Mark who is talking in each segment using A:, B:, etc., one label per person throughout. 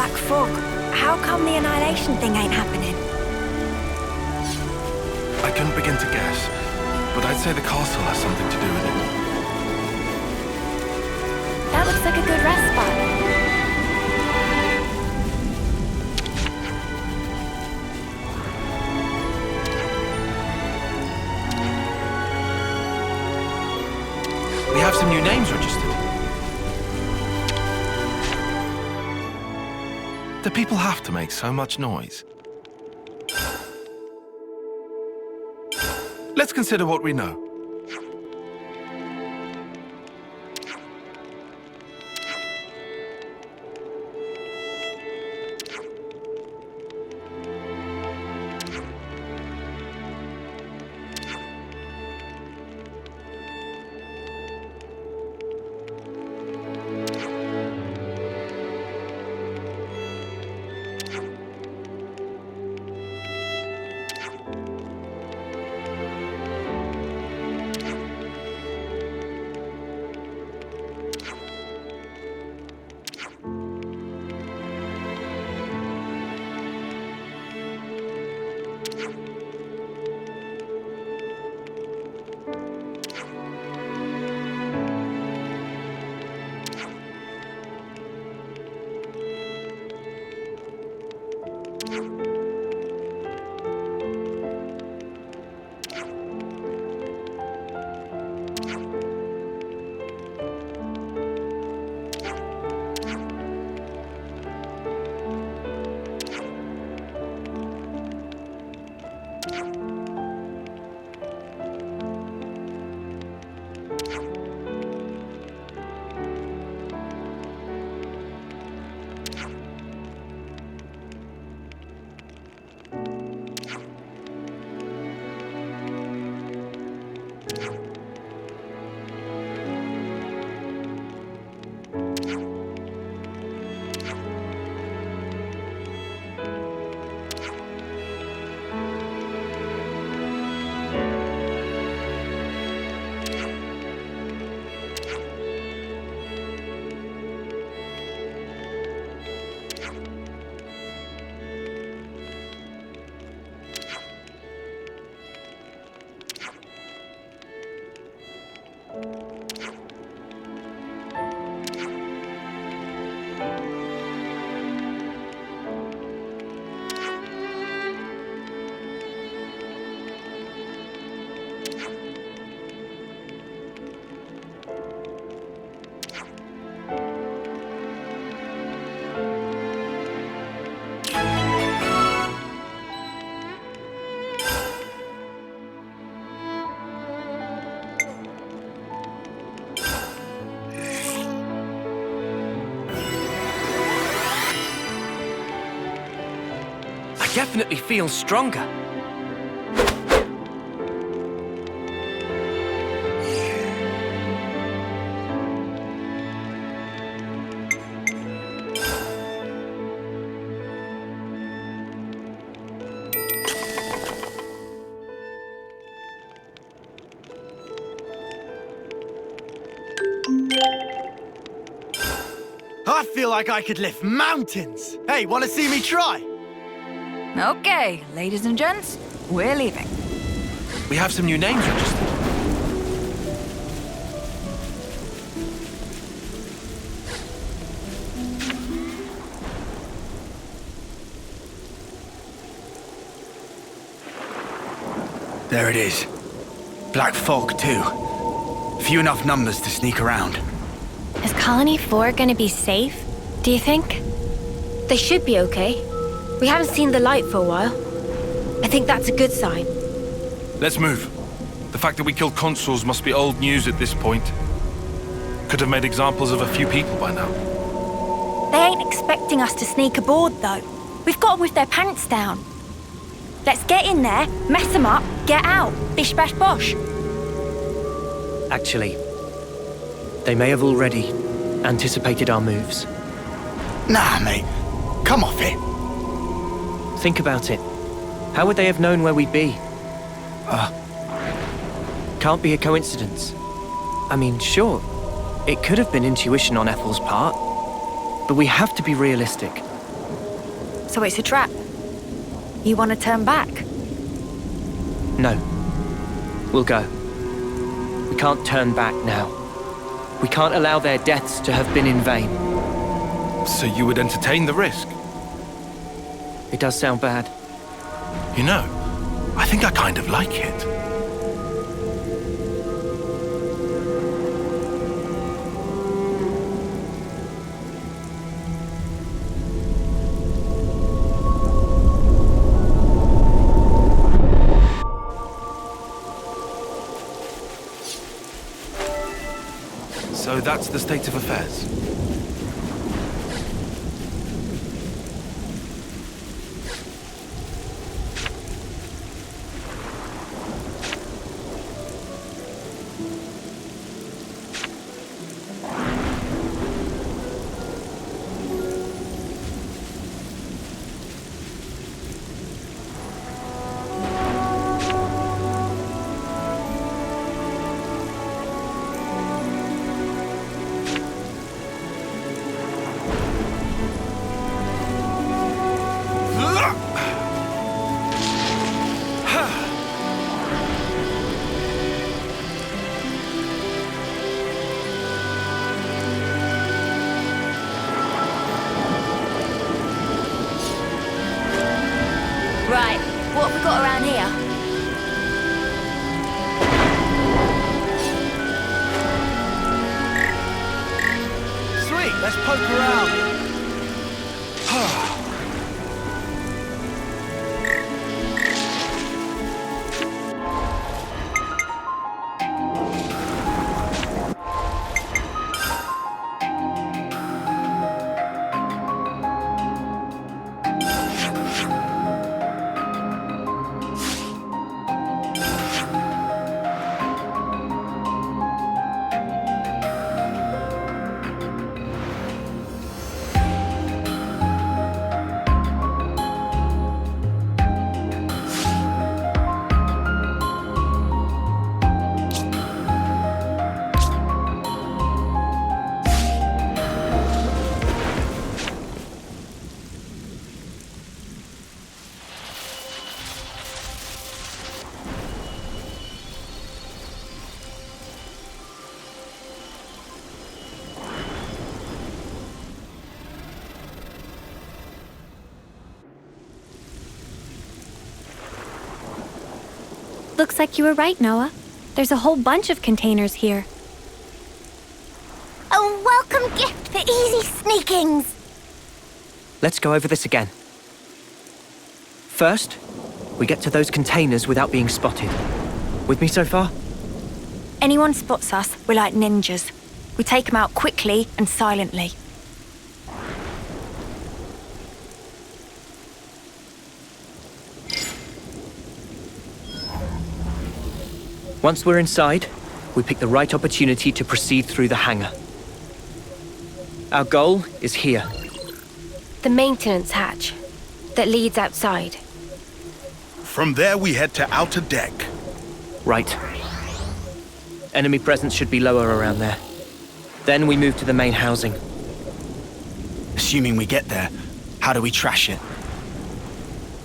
A: black fog. How come the annihilation thing ain't happening?
B: I couldn't begin to guess, but I'd say the castle has something to do with it.
A: That looks like a good rest spot.
B: We have some new names registered. Do people have to make so much noise? Let's consider what we know.
C: Definitely feels stronger.
D: I feel like I could lift mountains. Hey, want to see me try?
E: Okay, ladies and gents, we're leaving.
B: We have some new names registered.
D: There it is. Black fog, too. Few enough numbers to sneak around.
A: Is Colony 4 gonna be safe, do you think?
F: They should be okay. We haven't seen the light for a while. I think that's a good sign.
B: Let's move. The fact that we killed consuls must be old news at this point. Could have made examples of a few people by now.
A: They ain't expecting us to sneak aboard, though. We've got them with their pants down. Let's get in there, mess them up, get out. Bish bash bosh.
C: Actually, they may have already anticipated our moves.
D: Nah, mate. Come off it.
C: Think about it. How would they have known where we'd be? Can't be a coincidence. I mean, sure, it could have been intuition on Ethel's part, but we have to be realistic.
A: So it's a trap. You want to turn back?
C: No. We'll go. We can't turn back now. We can't allow their deaths to have been in vain.
B: So you would entertain the risk?
C: It does sound bad.
B: You know, I think I kind of like it. So that's the state of affairs.
A: Right, what have we got around here?
D: Sweet, let's poke around.
F: Looks like you were right, Noah. There's a whole bunch of containers here.
A: A welcome gift for easy sneakings.
C: Let's go over this again. First, we get to those containers without being spotted. With me so far?
A: Anyone spots us, we're like ninjas. We take them out quickly and silently.
C: Once we're inside, we pick the right opportunity to proceed through the hangar. Our goal is here.
F: The maintenance hatch that leads outside.
G: From there, we head to outer deck.
C: Right. Enemy presence should be lower around there. Then we move to the main housing.
D: Assuming we get there, how do we trash it?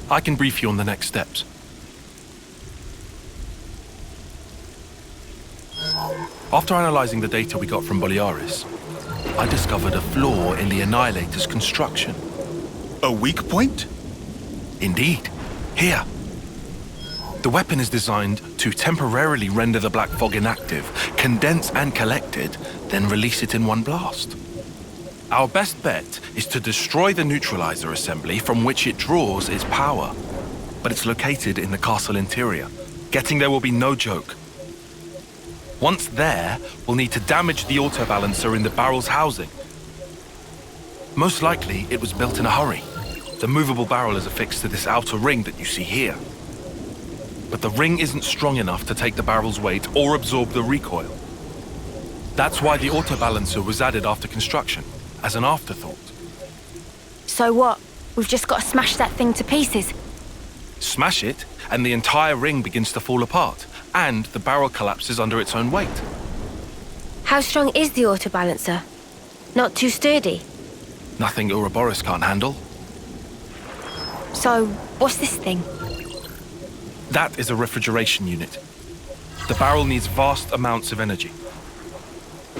B: I can brief you on the next steps. After analyzing the data we got from Boliaris, I discovered a flaw in the Annihilator's construction.
G: A weak point?
B: Indeed. Here. The weapon is designed to temporarily render the black fog inactive, condense and collect it, then release it in one blast. Our best bet is to destroy the neutralizer assembly from which it draws its power. But it's located in the castle interior. Getting there will be no joke. Once there, we'll need to damage the autobalancer in the barrel's housing. Most likely, it was built in a hurry. The movable barrel is affixed to this outer ring that you see here. But the ring isn't strong enough to take the barrel's weight or absorb the recoil. That's why the autobalancer was added after construction, as an afterthought.
A: So what? We've just got to smash that thing to pieces.
B: Smash it, and the entire ring begins to fall apart, and the barrel collapses under its own weight.
F: How strong is the autobalancer? Not too sturdy?
B: Nothing Ouroboros can't handle.
A: So, what's this thing?
B: That is a refrigeration unit. The barrel needs vast amounts of energy.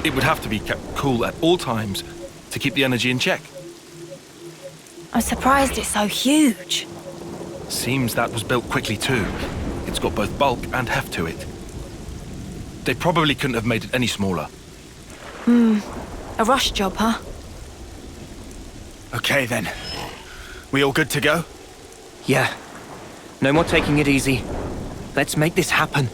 B: It would have to be kept cool at all times to keep the energy in check.
A: I'm surprised it's so huge.
B: Seems that was built quickly too. It's got both bulk and heft to it. They probably couldn't have made it any smaller.
A: A rush job, huh?
D: Okay then. We all good to go?
C: Yeah. No more taking it easy. Let's make this happen.